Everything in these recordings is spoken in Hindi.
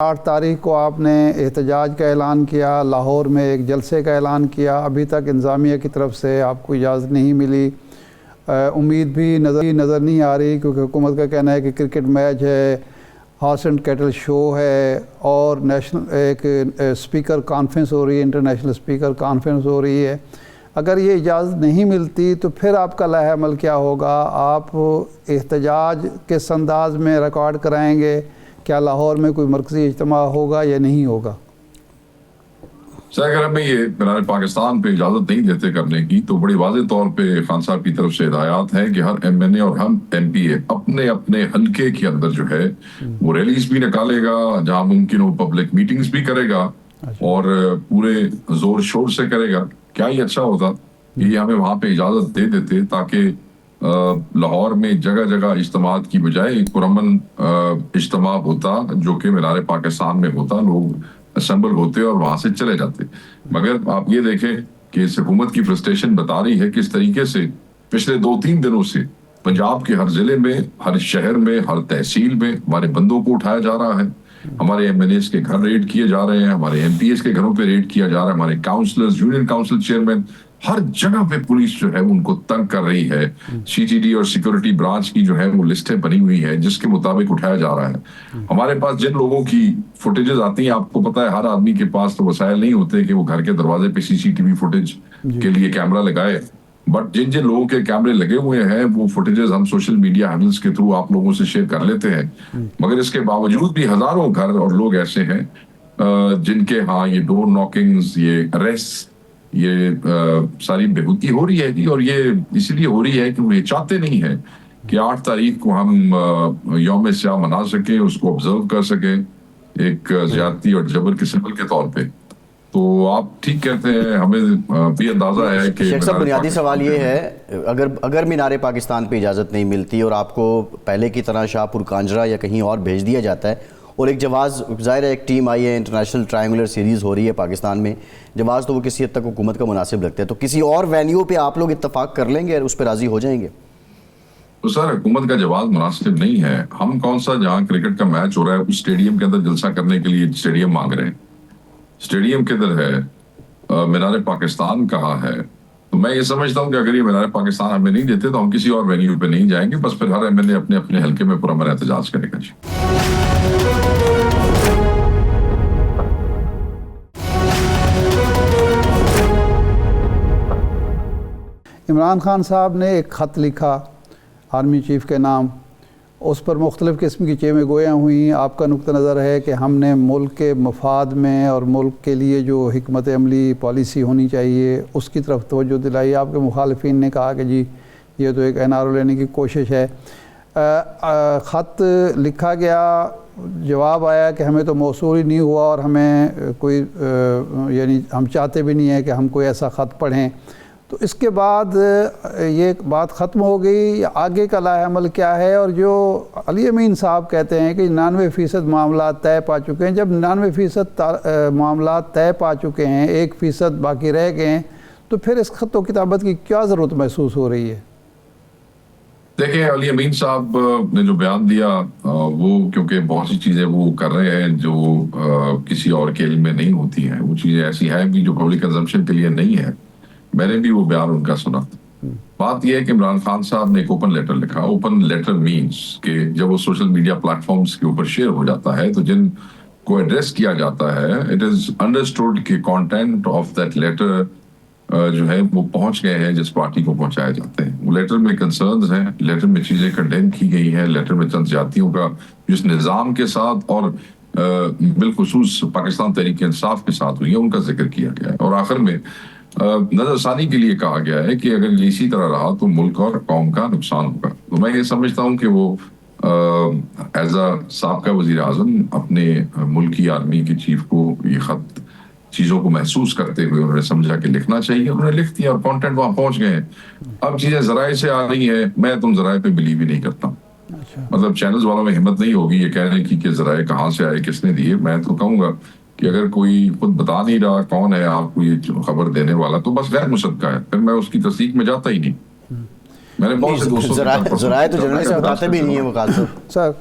8 तारीख को आपने एहतजाज का ऐलान किया, लाहौर में एक जलसे का ऐलान किया। अभी तक इंतज़ामिया की तरफ से आपको इजाज़त नहीं मिली। उम्मीद भी नज़र नहीं आ रही, क्योंकि हुकूमत का कहना है कि क्रिकेट मैच है, हॉर्स एंड कैटल शो है और नेशनल एक स्पीकर कॉन्फ्रेंस हो रही है, इंटरनेशनल स्पीकर कॉन्फ्रेंस हो रही है। अगर ये इजाज़त नहीं मिलती तो फिर आपका लाहे अमल क्या होगा? आप एहतजाज किस अंदाज में रिकॉर्ड कराएंगे? क्या लाहौर में कोई मरकज़ी इज्तिमा होगा या नहीं होगा? सर, अगर हमें ये मीनार पाकिस्तान पे इजाज़त नहीं देते करने की, तो बड़ी वाज़ेह तौर पे खान साहब की तरफ से हिदायत है कि हर MNA और हम MPA अपने अपने हल्के के अंदर जो है वो रैलीज भी निकालेगा, जहां मुमकिन हो पब्लिक मीटिंग्स भी करेगा और पूरे जोर शोर से करेगा। क्या ही अच्छा होता कि हमें वहां पे इजाज़त दे देते, ताकि लाहौर में जगह जगह इज्तिमात की बजाय एक पुरअमन इज्तिमा होता जो कि मीनार पाकिस्तान में होता, लोग असेंबल होते और वहां से चले जाते। मगर आप ये देखें कि इस हुकूमत की फ्रस्ट्रेशन बता रही है किस तरीके से पिछले 2-3 दिनों से पंजाब के हर जिले में, हर शहर में, हर तहसील में हमारे बंदों को उठाया जा रहा है, हमारे MNAs के घर रेड किए जा रहे हैं, हमारे MPs के घरों पे रेड किया जा रहा है, हमारे काउंसलर्स, यूनियन काउंसिल चेयरमैन, हर जगह पे पुलिस जो है उनको तंग कर रही है। CTD और सिक्योरिटी ब्रांच की जो है वो लिस्टें बनी हुई है जिसके मुताबिक उठाया जा रहा है। हमारे पास जिन लोगों की फुटेजेस आती हैं, आपको पता है हर आदमी के पास तो वसाइल नहीं होते कि वो घर के दरवाजे पे CCTV फुटेज के लिए कैमरा लगाए, बट जिन जिन लोगों के कैमरे लगे हुए हैं वो फुटेजेस हम सोशल मीडिया हैंडल्स के थ्रू आप लोगों से शेयर कर लेते हैं। मगर इसके बावजूद भी हजारों घर और लोग ऐसे हैं जिनके ये डोर नॉकिंग्स, ये अरेस्ट, ये सारी बेहूदगी हो रही है जी। और ये इसलिए हो रही है कि वो ये चाहते नहीं है कि 8 तारीख को हम यौम स्याह मना सके, उसको ऑब्जर्व कर सके एक ज्यादती और जबर के सिंबल के तौर पे। तो आप ठीक कहते हैं, हमें भी अंदाजा है कि शेख साहब, बुनियादी सवाल ये है, अगर मीनार पाकिस्तान पे इजाज़त नहीं मिलती और आपको पहले की तरह शाहपुर कांजरा या कहीं और भेज दिया जाता है और एक जवाज़, ज़ाहिर है एक टीम आई है, इंटरनेशनल ट्रायंगुलर सीरीज़ हो रही है पाकिस्तान में, जवाज़ तो वो किसी हद तक हुकूमत का मुनासिब लगता है, तो किसी और वेन्यू पे आप लोग इत्तफाक कर लेंगे और उस पर राज़ी हो जाएंगे? तो सर, हुकूमत का जवाब मुनासिब नहीं है। हम कौन सा, जहाँ क्रिकेट का मैच हो रहा है उस स्टेडियम के अंदर जलसा करने के लिए स्टेडियम मांग रहे हैं? स्टेडियम किधर है? मीनार पाकिस्तान कहाँ है? तो मैं ये समझता हूँ कि अगर ये मीनार पाकिस्तान हमें नहीं देते तो हम किसी और वेन्यू पे नहीं जाएंगे, बस फिर हर MNA अपने अपने हल्के में पुरअमन एहतजाज करेगा जी। इमरान खान साहब ने एक ख़त लिखा आर्मी चीफ के नाम, उस पर मुख्तलिफ़ किस्म की चेमें गोयाँ हुई। आपका नुक्ता नज़र है कि हमने मुल्क के मफाद में और मुल्क के लिए जो हिकमत अमली पॉलिसी होनी चाहिए उसकी तरफ तवज्जो दिलाई। आपके मुखालिफिन ने कहा कि जी ये तो एक NRO लेने की कोशिश है। ख़त लिखा गया, जवाब आया कि हमें तो मौसूल ही नहीं हुआ और हमें कोई यानी हम चाहते भी नहीं है कि हम कोई ऐसा ख़त पढ़ें। तो इसके बाद ये बात ख़त्म हो गई, आगे का लाहे अमल क्या है? और जो अली अमीन साहब कहते हैं कि 99% मामला तय पा चुके हैं, जब 99% मामला तय पा चुके हैं, 1% बाकी रह गए हैं, तो फिर इस ख़त व किताबत की क्या ज़रूरत महसूस हो रही है? देखिए, अली अमीन साहब ने जो बयान दिया वो क्योंकि बहुत सी चीज़ें वो कर रहे हैं जो किसी और के इल्म में नहीं होती हैं, वो चीज़ें ऐसी हैं भी जो पब्लिक कंजम्पशन के लिए नहीं है। मैंने भी वो बयान उनका सुना। बात यह है कि इमरान खान साहब ने एक ओपन लेटर लिखा। ओपन लेटर मींस कि जब वो सोशल मीडिया प्लेटफॉर्म्स के ऊपर शेयर हो जाता है तो जिन को एड्रेस किया जाता है, इट इज अंडरस्टूड कि कंटेंट ऑफ दैट लेटर जो है वो पहुंच गए हैं जिस पार्टी को पहुंचाए जाते हैं। वो लेटर में कंसर्न्स हैं, लेटर में चीजें कंडेम की गई हैं, लेटर में चंद जातियों का जिस निज़ाम के साथ और बिलखुसूस पाकिस्तान तहरीक इंसाफ के साथ हुई है उनका जिक्र किया गया है। और आखिर में नजरसानी के लिए कहा गया है कि अगर ये इसी तरह रहा तो मुल्क और कौम का नुकसान होगा। तो मैं ये समझता हूँ कि वो एज अ साबका वजीर आजम अपने मुल्क की आर्मी के चीफ को ये खत चीजों को महसूस करते हुए उन्होंने समझा कि लिखना चाहिए, उन्होंने लिख दिया और कंटेंट वहां पहुंच गए। अब चीजें जराए से आ रही है, मैं तुम जराए पे बिलीव ही नहीं करता। मतलब चैनल्स वालों में हिम्मत नहीं होगी ये कहने की कि जराए कहाँ से आए, किसने दिए। मैं तो कहूंगा कि अगर कोई खुद बता नहीं रहा कौन है आपको ये खबर देने वाला तो बस गैर मुसद्दका है, फिर मैं उसकी तस्दीक में जाता ही नहीं। मैंने बहुत से दोस्तों ज़राए तो जर्नलिस्ट बताते भी नहीं है वो। सर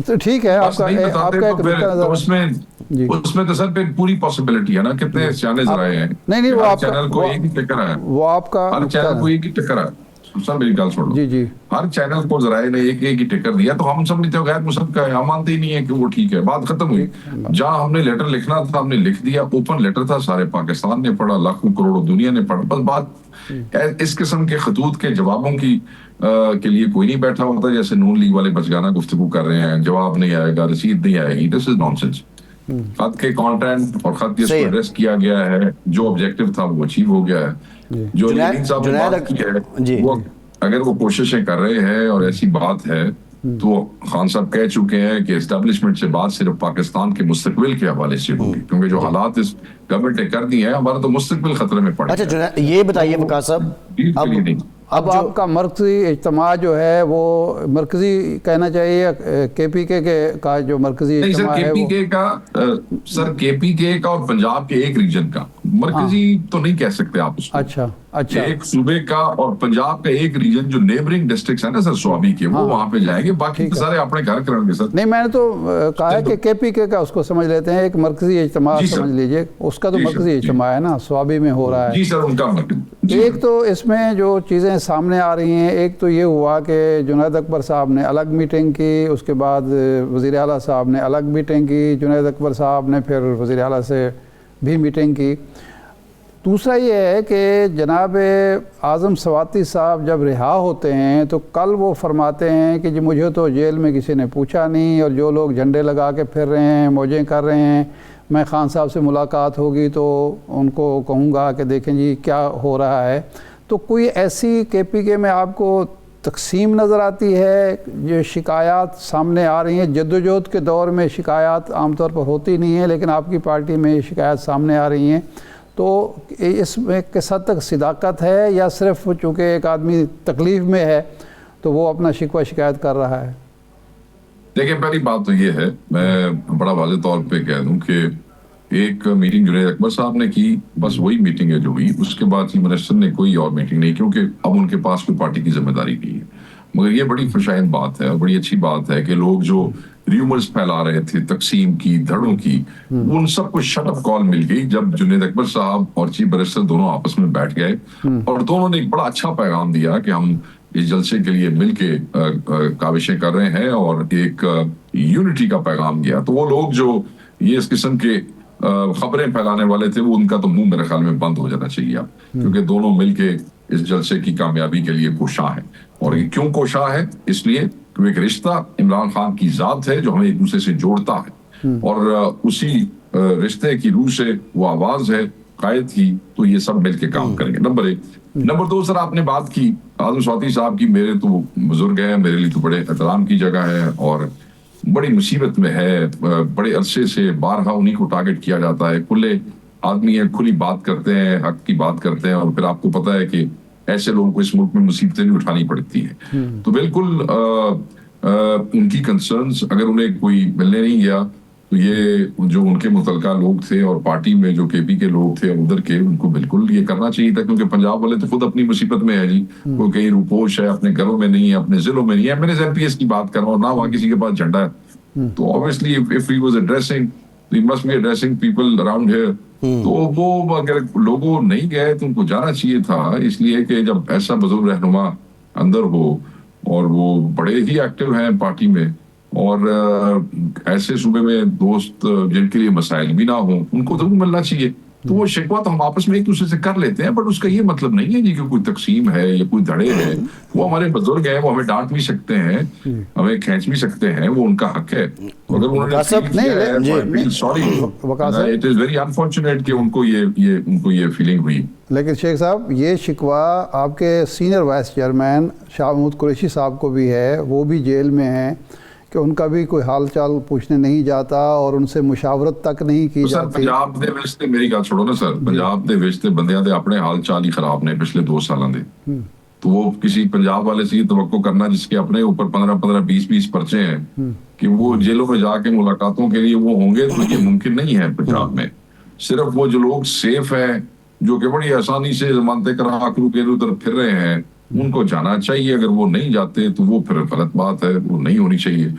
तो ठीक है, बस नहीं बताते आपका तो एक फिर नुक्ता तो नज़र। जी। उसमें तो सर पे पूरी पॉसिबिलिटी है ना, कितने चैनल्स रहे हैं, नहीं वो हर आपका चैनल को एक ही टिकर है, वो आपका हर नुक्ता चैनल को नज़र। एक ही टिकर है। सर मेरी गल सुन लो, जी जी हर चैनल को जराए ने एक एक ही टिकर दिया, तो हम समझते हो गैर मुसब का है, हम मानते ही नहीं है कि वो ठीक है, बात खत्म हुई। ठीक। जहां हमने लेटर लिखना था हमने लिख दिया, ओपन लेटर था, सारे पाकिस्तान ने पढ़ा, लाखों करोड़ों दुनिया ने पढ़ा, बस बात इस किस्म के खतूत के जवाबों की के लिए कोई नहीं बैठा होता, जैसे नून लीग वाले बचगाना गुफ्तगू कर रहे हैं, जवाब नहीं आएगा, रसीद नहीं आएगी, दिस इज नॉनसेंस। खत के कंटेंट और खत जिसको सही है। एड्रेस किया गया है, जो ऑब्जेक्टिव था वो अचीव हो गया है। जी जो जुनैद लीग साहब ने जुनैद बात की है, जी वो अगर वो कोशिशें कर रहे हैं और ऐसी बात है, तो खान साहब कह चुके हैं कि एस्टेब्लिशमेंट से बात सिर्फ पाकिस्तान के मुस्तकबिल के हवाले से होगी, क्योंकि जो हालात इस गवर्नमेंट ने कर दिए हैं, हमारा तो मुस्तकबिल खतरे में पड़ अच्छा गया है। जुनैद, ये बताइए वकास साहब, डील के लिए नहीं। अब आपका मरकजी इज्तिमा जो है वो मरकजी कहना चाहिए, KPK का जो मरकजी नहीं सर, इज्तिमा है वो। केपीके का सर केपीके का और पंजाब के एक रीजन का मरकजी तो नहीं कह सकते आप उसको। अच्छा अच्छा एक सूबे का और पंजाब का एक रीजन जो नेबरिंग डिस्ट्रिक्ट्स है ना सर स्वाबी के, वो वहां पे जाएंगे, बाकी ठीक तो है। सारे अपने घर करेंगे सर। नहीं मैंने तो कहा है कि KPK का उसको समझ लेते हैं, एक मरकजी इज्तिमा जी सर। समझ लीजिए, उसका तो जी सर, मरकजी जी। इज्तिमा है ना, स्वाबी में हो रहा है। जी सर, उनका जी एक सर। तो इसमें जो चीज़ें सामने आ रही हैं, एक तो ये हुआ कि जुनैद अकबर साहब ने अलग मीटिंग की, उसके बाद वज़ीर आला साहब ने अलग मीटिंग की, जुनैद अकबर साहब ने फिर वज़ीर आला से भी मीटिंग की। दूसरा ये है कि जनाब आज़म सवाती साहब जब रिहा होते हैं तो कल वो फरमाते हैं कि जी मुझे तो जेल में किसी ने पूछा नहीं, और जो लोग झंडे लगा के फिर रहे हैं, मौजें कर रहे हैं, मैं खान साहब से मुलाकात होगी तो उनको कहूँगा कि देखें जी क्या हो रहा है। तो कोई ऐसी KPK में आपको तकसीम नज़र आती है, जो शिकायत सामने आ रही हैं, जद्दोजहद के दौर में शिकायत आमतौर पर होती नहीं है, लेकिन आपकी पार्टी में ये शिकायत सामने आ रही हैं, तो इसमें किस हद तक सदाकत है, या सिर्फ चूँकि एक आदमी तकलीफ़ में है तो वो अपना शिकवा शिकायत कर रहा है? देखिए पहली बात तो ये है, मैं बड़ा वाज़ेह तौर पे कह दूं कि एक मीटिंग जुनैद अकबर साहब ने की, बस वही मीटिंग है जो हुई, उसके बाद चीफ मिनिस्टर ने कोई और मीटिंग नहीं, क्योंकि अब उनके पास कोई पार्टी की जिम्मेदारी नहीं है। मगर ये बड़ी खुशाइन बात है और बड़ी अच्छी बात है कि लोग जो र्यूमर्स फैला रहे थे तकसीम की, धड़ों की, उन सबको शट अप कॉल मिल गई जब जुनैद अकबर साहब और चीफ मिनिस्टर दोनों आपस में बैठ गए, और दोनों ने एक बड़ा अच्छा पैगाम दिया कि हम इस जलसे के लिए मिलके काविशें कर रहे हैं, और एक यूनिटी का पैगाम दिया। तो वो लोग जो ये इस किस्म के खबरें फैलाने वाले थे, वो उनका तो मुंह मेरे ख्याल में बंद हो जाना चाहिए अब, क्योंकि दोनों मिलके इस जलसे की कामयाबी के लिए कोशा है। और ये क्यों कोशा है? इसलिए क्योंकि एक रिश्ता इमरान खान की जात है जो हमें एक दूसरे से जोड़ता है, और उसी रिश्ते की रूह से वो आवाज है कायद की, तो ये सब मिलके काम करेंगे। नंबर एक। नंबर दो, सर आपने बात की आज़म सवाती साहब की, मेरे तो बुजुर्ग है, मेरे लिए तो बड़े एहतराम की जगह है और बड़ी मुसीबत में है, बड़े अरसे से बारहा उन्हीं को टारगेट किया जाता है, खुले आदमी है, खुली बात करते हैं, हक की बात करते हैं, और फिर आपको पता है कि ऐसे लोगों को इस मुल्क में मुसीबतें भी उठानी पड़ती हैं। तो बिल्कुल उनकी कंसर्न्स, अगर उन्हें कोई मिलने नहीं गया तो ये जो उनके मुतलका लोग थे और पार्टी में जो KP के लोग थे उधर के, उनको बिल्कुल ये करना चाहिए था, क्योंकि पंजाब वाले तो खुद अपनी मुसीबत में है जी, वो कहीं रूपोश है, अपने घरों में नहीं है, अपने जिलों में नहीं है। मैंने MPS की बात कर रहा हूँ ना, वहाँ किसी के पास झंडा है, तो obviously if he was addressing, he must be addressing people around here. तो वो अगर लोगों नहीं गए तो उनको जाना चाहिए था, इसलिए कि जब ऐसा बुजुर्ग रहनुमा अंदर हो और वो बड़े ही एक्टिव हैं पार्टी में, और ऐसे सूबे में दोस्त जिनके लिए मसाइल भी ना हो, उनको तो मिलना चाहिए। तो वो शिकवा तो हम आपस में एक दूसरे से कर लेते हैं, बट उसका ये मतलब नहीं है जी कि कोई तकसीम है या कोई धड़े है। वो हमारे बुजुर्ग हैं, वो हमें डांट भी सकते हैं, हमें खींच भी सकते हैं, वो उनका हक है। तो अगर उन्होंने sorry, it is very unfortunate कि उनको ये फीलिंग हुई। लेकिन शेख साहब, ये शिकवा आपके senior vice chairman Shah Mahmood Qureshi साहब को भी है, वो भी जेल में हैं, कि उनका भी कोई हाल चाल पूछने नहीं जाता और उनसे मुशावरत तक नहीं की जाती। पंजाब दे विच ते मेरी गल छोड़ो ना सर, पंजाब दे विच ते बंदियां दे अपने हाल चाल ही खराब ने पिछले 2 सालों दे। तो वो किसी पंजाब वाले से तवक्को करना जिसके अपने ऊपर 15-15, 20-20 पर्चे हैं कि वो जेलों में जाके मुलाकातों के लिए वो होंगे, तो ये मुमकिन नहीं है पंजाब में। सिर्फ वो जो लोग सेफ है, जो कि बड़ी आसानी से जमानतें करा के उधर फिर रहे हैं, उनको जाना चाहिए। अगर वो नहीं जाते तो वो फिर गलत बात है, वो नहीं होनी चाहिए।